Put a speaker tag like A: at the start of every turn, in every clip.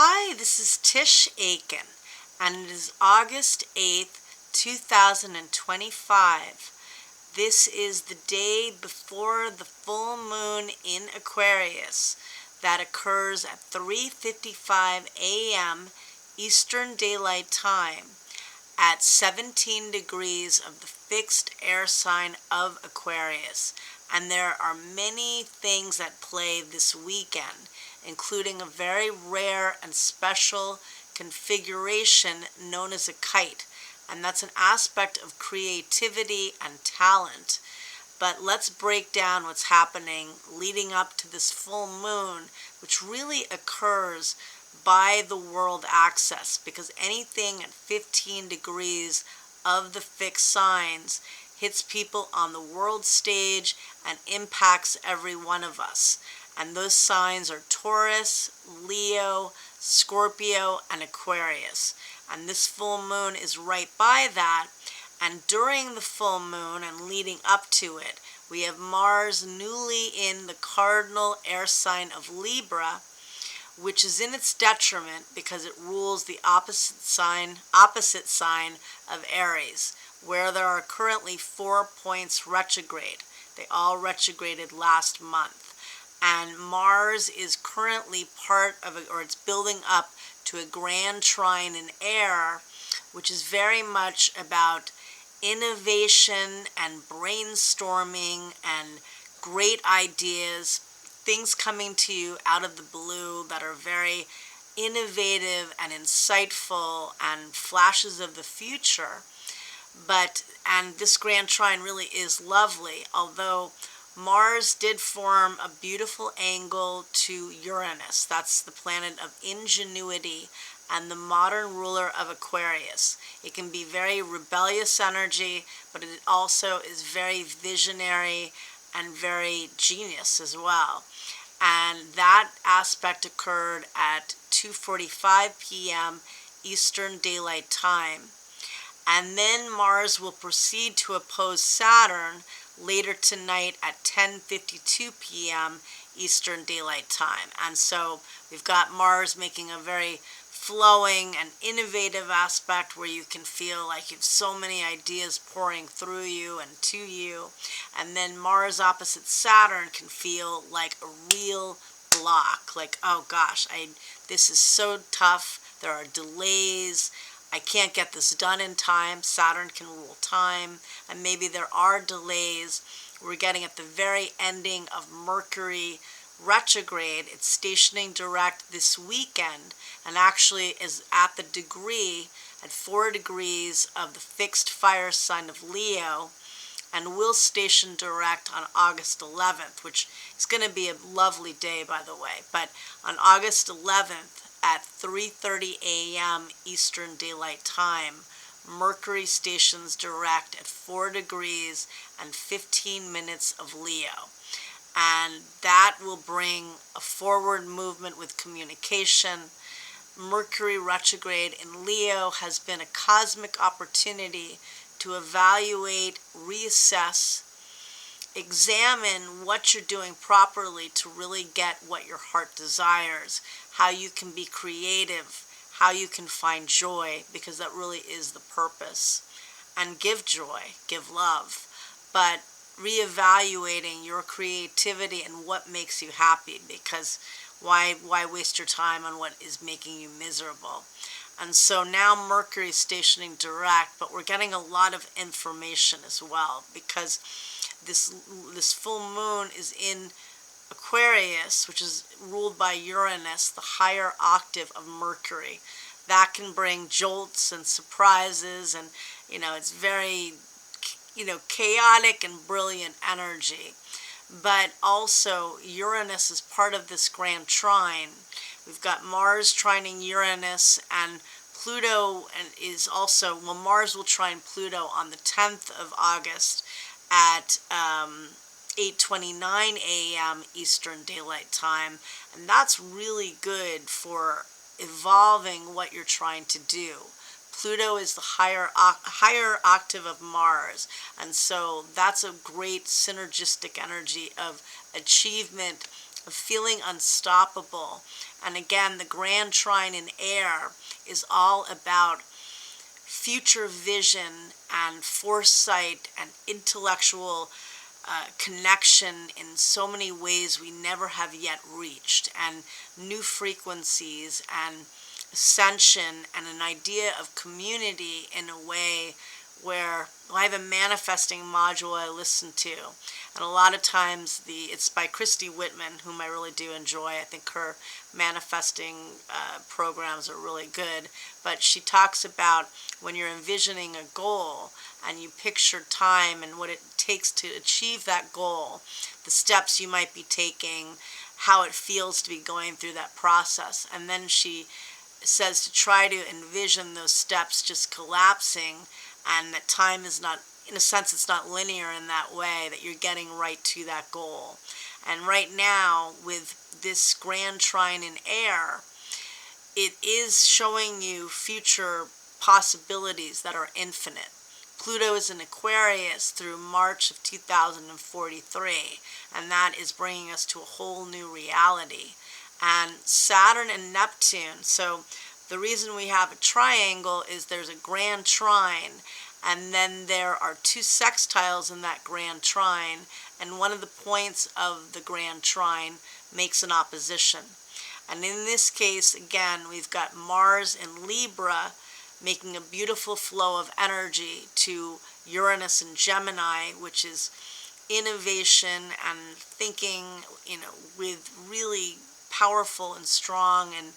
A: Hi, this is Tisch Aitken, and it is August 8th, 2025. This is the day before the full moon in Aquarius that occurs at 3:55 a.m. Eastern Daylight Time at 17 degrees of the fixed air sign of Aquarius. And there are many things at play this weekend, including a very rare and special configuration known as a kite. And that's an aspect of creativity and talent. But let's break down what's happening leading up to this full moon, which really occurs by the world axis, because anything at 15 degrees of the fixed signs hits people on the world stage and impacts every one of us. And those signs are Taurus, Leo, Scorpio, and Aquarius. And this full moon is right by that. And during the full moon and leading up to it, we have Mars newly in the cardinal air sign of Libra, which is in its detriment because it rules the opposite sign of Aries, where there are currently 4 points retrograde. They all retrograded last month. And Mars is currently it's building up to a grand trine in air, which is very much about innovation and brainstorming and great ideas, things coming to you out of the blue that are very innovative and insightful and flashes of the future. And this grand trine really is lovely, although Mars did form a beautiful angle to Uranus. That's the planet of ingenuity and the modern ruler of Aquarius. It can be very rebellious energy, but it also is very visionary and very genius as well. And that aspect occurred at 2:45 p.m. Eastern Daylight Time. And then Mars will proceed to oppose Saturn later tonight at 10:52 p.m. Eastern Daylight Time. And so we've got Mars making a very flowing and innovative aspect where you can feel like you have so many ideas pouring through you and to you. And then Mars opposite Saturn can feel like a real block, like, oh gosh, this is so tough, there are delays, I can't get this done in time. Saturn can rule time, and maybe there are delays. We're getting at the very ending of Mercury retrograde. It's stationing direct this weekend, and actually is at the degree, at 4 degrees of the fixed fire sign of Leo, and will station direct on August 11th, which is going to be a lovely day, by the way. But on August 11th, at 3:30 a.m. Eastern Daylight Time, Mercury stations direct at 4 degrees and 15 minutes of Leo. And that will bring a forward movement with communication. Mercury retrograde in Leo has been a cosmic opportunity to evaluate, reassess, examine what you're doing properly to really get what your heart desires, how you can be creative, how you can find joy, because that really is the purpose. And give joy, give love, but reevaluating your creativity and what makes you happy, because why waste your time on what is making you miserable? And so now Mercury is stationing direct, but we're getting a lot of information as well, because this full moon is in Aquarius, which is ruled by Uranus, the higher octave of Mercury. That can bring jolts and surprises, and it's very chaotic and brilliant energy. But also Uranus is part of this grand trine. We've got Mars trining Uranus, and Pluto is also, Mars will trine Pluto on the 10th of August at 8:29 a.m. Eastern Daylight Time, and that's really good for evolving what you're trying to do. Pluto is the higher octave of Mars, and so that's a great synergistic energy of achievement, of feeling unstoppable. And again, the grand trine in air is all about future vision and foresight and intellectual connection in so many ways we never have yet reached, and new frequencies and ascension and an idea of community in a way where I have a manifesting module I listen to, and a lot of times it's by Christy Whitman, whom I really do enjoy. I think her manifesting programs are really good, but she talks about when you're envisioning a goal and you picture time and what it takes to achieve that goal, the steps you might be taking, how it feels to be going through that process. And then she says to try to envision those steps just collapsing, and that time is not, in a sense, it's not linear in that way, that you're getting right to that goal. And right now, with this grand trine in air, it is showing you future possibilities that are infinite. Pluto is in Aquarius through March of 2043, and that is bringing us to a whole new reality. And Saturn and Neptune, so the reason we have a triangle is there's a grand trine, and then there are two sextiles in that grand trine, and one of the points of the grand trine makes an opposition. And in this case, again, we've got Mars in Libra making a beautiful flow of energy to Uranus and Gemini, which is innovation and thinking, with really powerful and strong and,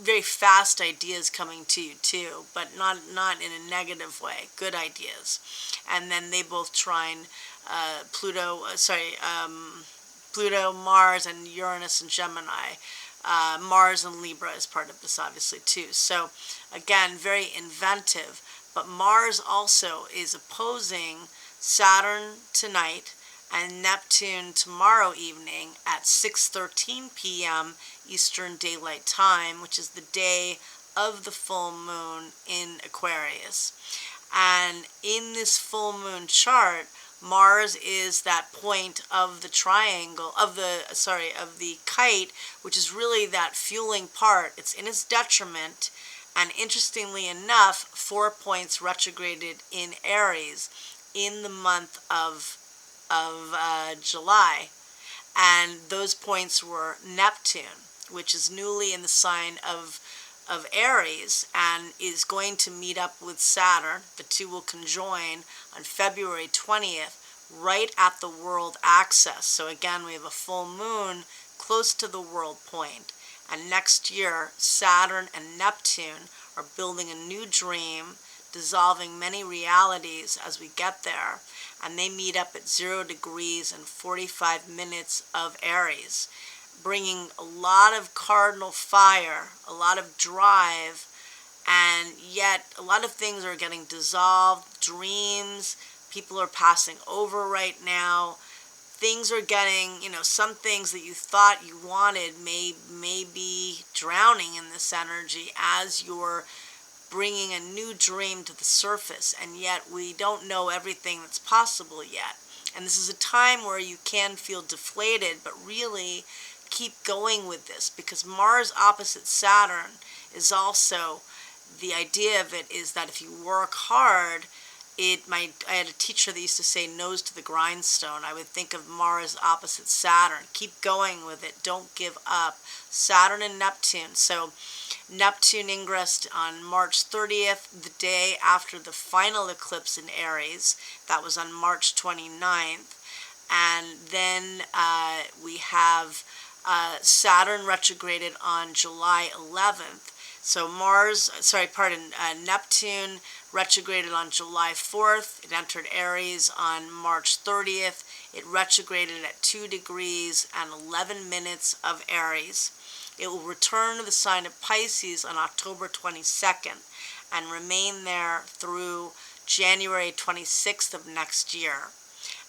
A: very fast ideas coming to you too, but not in a negative way, good ideas. And then they both trine Pluto, Mars, and Uranus and Gemini. Mars and Libra is part of this, obviously, too. So, again, very inventive. But Mars also is opposing Saturn tonight and Neptune tomorrow evening at 6:13 p.m. Eastern Daylight Time, which is the day of the full moon in Aquarius. And in this full moon chart, Mars is that point of the triangle, of the kite, which is really that fueling part. It's in its detriment, and interestingly enough, 4 points retrograded in Aries in the month of July. And those points were Neptune, which is newly in the sign of Aries and is going to meet up with Saturn. The two will conjoin on February 20th, right at the world axis. So again, we have a full moon close to the world point. And next year, Saturn and Neptune are building a new dream, dissolving many realities as we get there. And they meet up at 0 degrees and 45 minutes of Aries, bringing a lot of cardinal fire, a lot of drive, and yet a lot of things are getting dissolved, dreams, people are passing over right now. Things are getting, some things that you thought you wanted may be drowning in this energy as you're bringing a new dream to the surface, and yet we don't know everything that's possible yet. And this is a time where you can feel deflated, but really keep going with this, because Mars opposite Saturn is also, the idea of it is that if you work hard, I had a teacher that used to say nose to the grindstone. I would think of Mars opposite Saturn. Keep going with it. Don't give up. Saturn and Neptune. So Neptune ingressed on March 30th, the day after the final eclipse in Aries. That was on March 29th. And then we have Saturn retrograded on July 11th. So Neptune retrograded on July 4th. It entered Aries on March 30th. It retrograded at 2 degrees and 11 minutes of Aries. It will return to the sign of Pisces on October 22nd and remain there through January 26th of next year.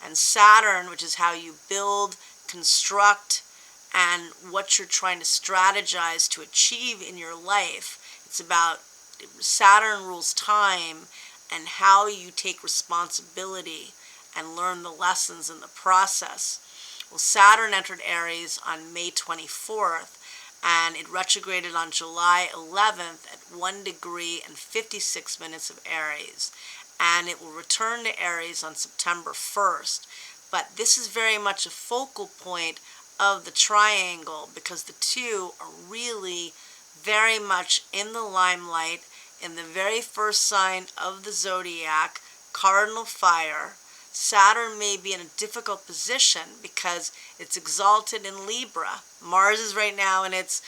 A: And Saturn, which is how you build, construct, and what you're trying to strategize to achieve in your life. It's about, Saturn rules time and how you take responsibility and learn the lessons in the process. Well, Saturn entered Aries on May 24th, and it retrograded on July 11th at 1 degree and 56 minutes of Aries. And it will return to Aries on September 1st. But this is very much a focal point of the triangle, because the two are really very much in the limelight in the very first sign of the zodiac, cardinal fire. Saturn may be in a difficult position because it's exalted in Libra. Mars is right now in its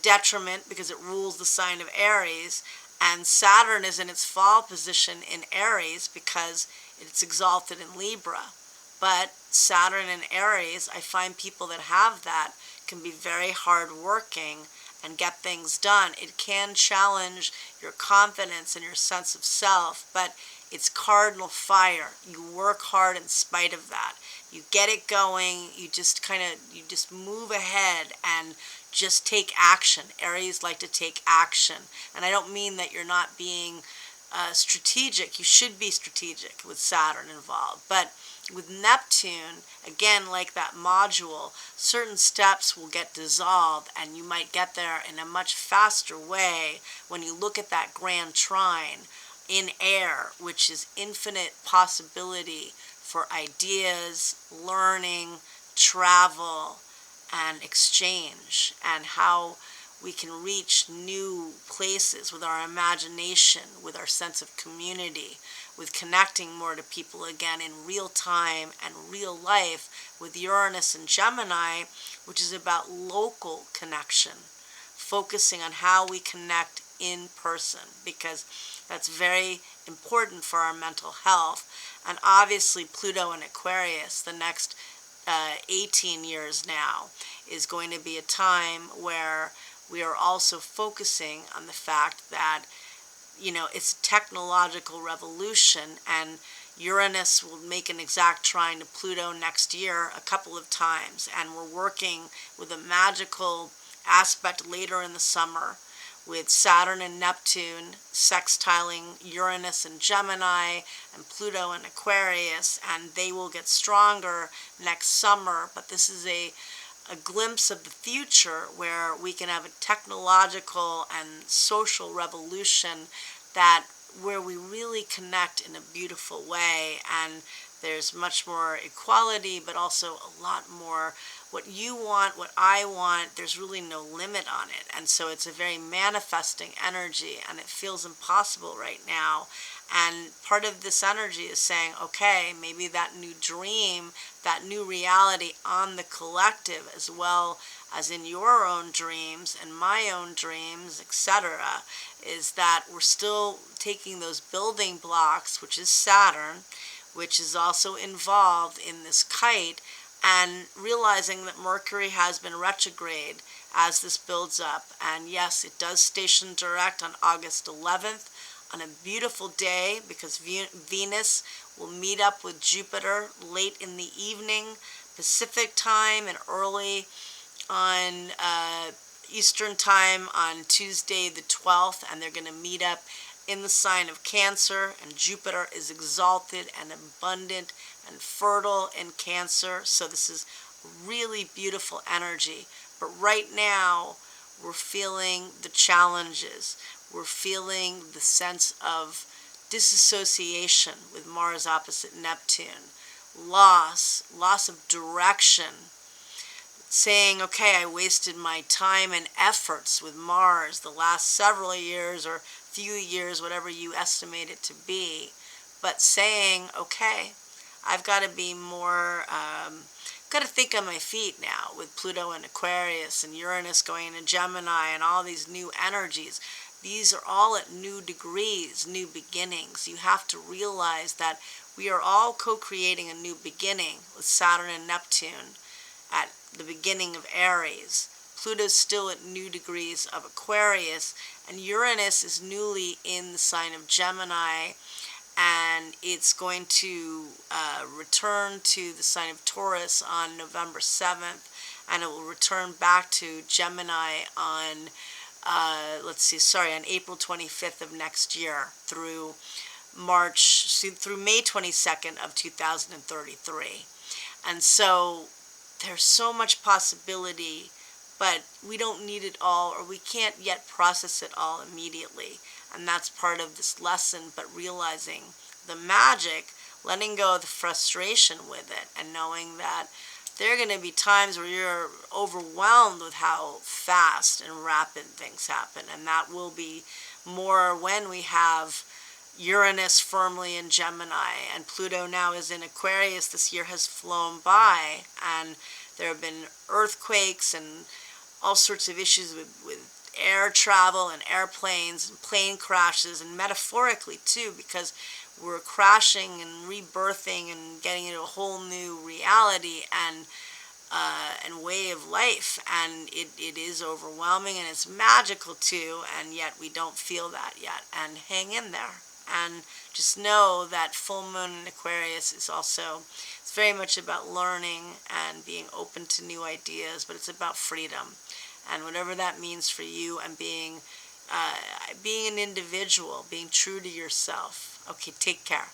A: detriment because it rules the sign of Aries, and Saturn is in its fall position in Aries because it's exalted in Libra. But Saturn in Aries, I find people that have that can be very hardworking and get things done. It can challenge your confidence and your sense of self, but it's cardinal fire. You work hard in spite of that. You get it going, you just move ahead and just take action. Aries like to take action. And I don't mean that you're not being strategic. You should be strategic with Saturn involved. But with Neptune, again, like that module, certain steps will get dissolved, and you might get there in a much faster way when you look at that grand trine in air, which is infinite possibility for ideas, learning, travel, and exchange, and how we can reach new places with our imagination, with our sense of community, with connecting more to people again in real time and real life, with Uranus and Gemini, which is about local connection, focusing on how we connect in person, because that's very important for our mental health. And obviously Pluto in Aquarius, the next 18 years now, is going to be a time where we are also focusing on the fact that, it's a technological revolution, and Uranus will make an exact trine to Pluto next year a couple of times, and we're working with a magical aspect later in the summer with Saturn and Neptune sextiling Uranus and Gemini and Pluto and Aquarius, and they will get stronger next summer. But this is a glimpse of the future where we can have a technological and social revolution where we really connect in a beautiful way, and there's much more equality, but also a lot more what you want, what I want. There's really no limit on it, and so it's a very manifesting energy, and it feels impossible right now. And part of this energy is saying, okay, maybe that new dream, that new reality on the collective, as well as in your own dreams and my own dreams, etc., is that we're still taking those building blocks, which is Saturn, which is also involved in this kite, and realizing that Mercury has been retrograde as this builds up. And yes, it does station direct on August 11th on a beautiful day, because Venus will meet up with Jupiter late in the evening Pacific time and early on Eastern time on Tuesday the 12th, and they're going to meet up in the sign of Cancer, and Jupiter is exalted and abundant and fertile in Cancer, so this is really beautiful energy. But right now we're feeling the challenges. We're feeling the sense of disassociation with Mars opposite Neptune, loss of direction, saying, okay, I wasted my time and efforts with Mars the last several years or few years, whatever you estimate it to be, but saying, okay, I've got to be more, got to think on my feet now with Pluto and Aquarius and Uranus going into Gemini and all these new energies. These are all at new degrees, new beginnings. You have to realize that we are all co-creating a new beginning with Saturn and Neptune at the beginning of Aries. Pluto's still at new degrees of Aquarius, and Uranus is newly in the sign of Gemini, and it's going to return to the sign of Taurus on November 7th, and it will return back to Gemini on on April 25th of next year through May 22nd of 2033. And so there's so much possibility, but we don't need it all, or we can't yet process it all immediately. And that's part of this lesson, but realizing the magic, letting go of the frustration with it, and knowing that there are going to be times where you're overwhelmed with how fast and rapid things happen. And that will be more when we have Uranus firmly in Gemini, and Pluto now is in Aquarius. This year has flown by, and there have been earthquakes and all sorts of issues with air travel and airplanes and plane crashes, and metaphorically too, because we're crashing and rebirthing and getting into a whole new reality and way of life, and it is overwhelming, and it's magical too, and yet we don't feel that yet. And hang in there, and just know that full moon in Aquarius is also, it's very much about learning and being open to new ideas, but it's about freedom, and whatever that means for you, and being an individual, being true to yourself. Okay, take care.